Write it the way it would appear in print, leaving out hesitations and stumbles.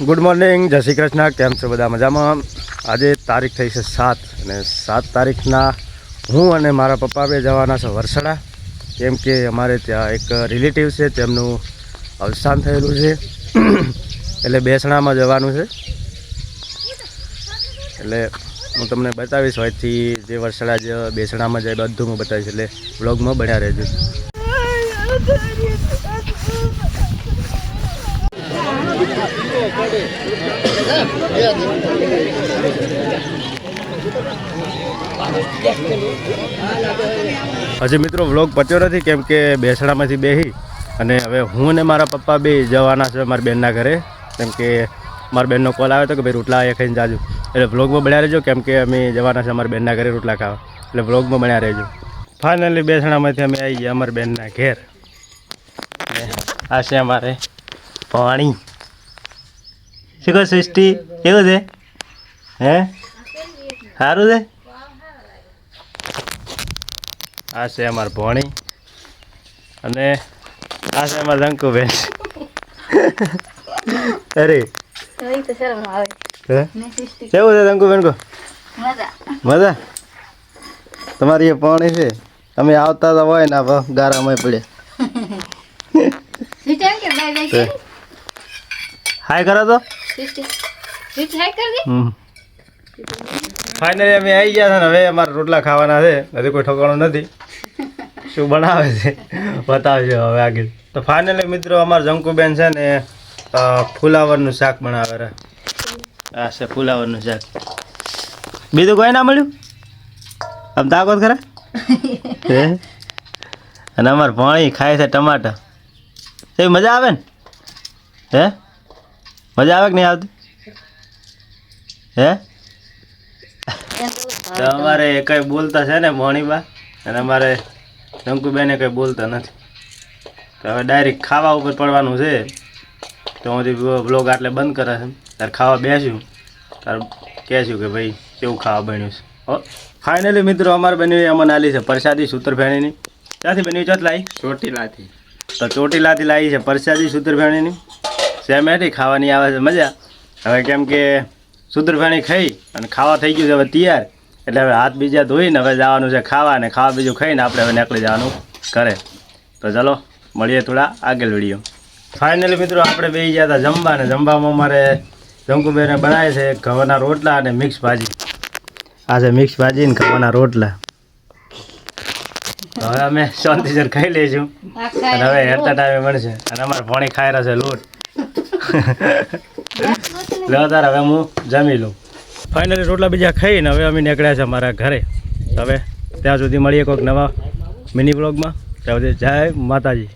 Good morning, જય શ્રી કૃષ્ણ. કેમ છો બધા? મજામાં. આજે તારીખ થઈ છે 7 અને 7 તારીખના હું અને મારા પપ્પા બે જવાના છે વરસડા, કેમ કે અમારે ત્યાં એક રિલેટિવ છે તેમનું અવસાન થયેલું છે એટલે બેસણામાં જવાનું છે. એટલે હું તમને બતાવીશ હોયથી જે વરસડા જે બેસણામાં જાય બધું હું બતાવીશ, એટલે વ્લોગમાં બન્યા રહેજો. હજી મિત્રો વ્લોગ પત્યો નથી, કેમ કે બેસણામાંથી બેસી અને હવે હું અને મારા પપ્પા બે જવાના છે મારા બેનના ઘરે, કેમ કે મારા બેનનો કોલ આવ્યો હતો કે ભાઈ રોટલા એ ખાઈને જાજો. એટલે વ્લોગમાં બન્યા રહેજો, કેમ કે અમે જવાના છે અમારા બેનના ઘરે રોટલા ખાવા, એટલે વ્લોગમાં બન્યા રહેજો. ફાઇનલી બેસણામાંથી અમે આવી ગયા અમારા બેનના ઘેર. આ છે અમારે પાણી. શું કહો સૃષ્ટિ, કેવું છે? હે, સારું છે. આ છે અમારું ભોણી અને આ છે અમારા જંકુબેન. અરે કેવું છે જંકુબેન? કો મજા? તમારી એ પાણી છે, તમે આવતા તો હોય ને ગારામાં પડ્યા. હાય કરો તો. ફાઇનલી અમે આવી ગયા છે ને હવે અમારે રોટલા ખાવાના છે. હજી કોઈ ઠકાણું નથી, શું બનાવે છે બતાવજો હવે આગળ. તો ફાઇનલી મિત્રો અમારા જંકુબેન છે ને ફુલાવરનું શાક બનાવે છે. આ છે ફુલાવરનું શાક, બીજું કોઈ ના મળ્યું. આમ તાકોત ખરા. હે, અને અમારે ભણી ખાય છે ટમાટર. એ મજા આવે ને? હે, મજા આવે કે નહીં આવતી? હે, તો અમારે કંઈ બોલતા છે ને મોણીબા, અને અમારે જંકુબેને કંઈ બોલતા નથી. તો હવે ડાયરેક્ટ ખાવા ઉપર પડવાનું છે. તો હું બ્લોગ આટલે બંધ કરે છે, ત્યારે ખાવા બેસ્યું ત્યારે કહેશું કે ભાઈ કેવું ખાવા બન્યું છે. ફાઇનલી મિત્રો અમારે બની અમને આલી છે પ્રસાદી સૂત્રફેણીની. ક્યાંથી બની? ચોથ લાવી? ચોટીલાથી. તો ચોટીલાથી લાવી છે પ્રસાદી સૂત્રફેણીની. સેમેથી ખાવાની આવે છે મજા. હવે કેમ કે સૂત્રફેણી ખાઈ અને ખાવા થઈ ગયું છે હવે તૈયાર, એટલે હવે હાથ બીજા ધોઈને હવે જવાનું છે ખાવા, અને ખાવા બીજું ખાઈને આપણે હવે નીકળી જવાનું ઘરે. તો ચાલો મળીએ થોડા આગળ વિડીયો. ફાઇનલી મિત્રો આપણે બેસી ગયા હતા જમવા, અને જમવામાં અમારે જંકુબેને બનાવે છે ઘઉંના રોટલા અને મિક્સ ભાજી. આ છે મિક્સ ભાજી ને ઘઉંના રોટલા. હવે અમે શાંતિસર ખાઈ લઈશું અને હવે હેરતા ટાઈમે મળશે. અને અમારે ભણી ખાઈ રહ્યા છે લોટ. લો તાર હવે હું જમી લઉં. ફાઇનલી રોટલા બીજા ખાઈને હવે અમે નીકળ્યા છે અમારા ઘરે. હવે ત્યાં સુધી મળીએ કોઈક નવા મિની બ્લોગમાં. ત્યાં સુધી જય માતાજી.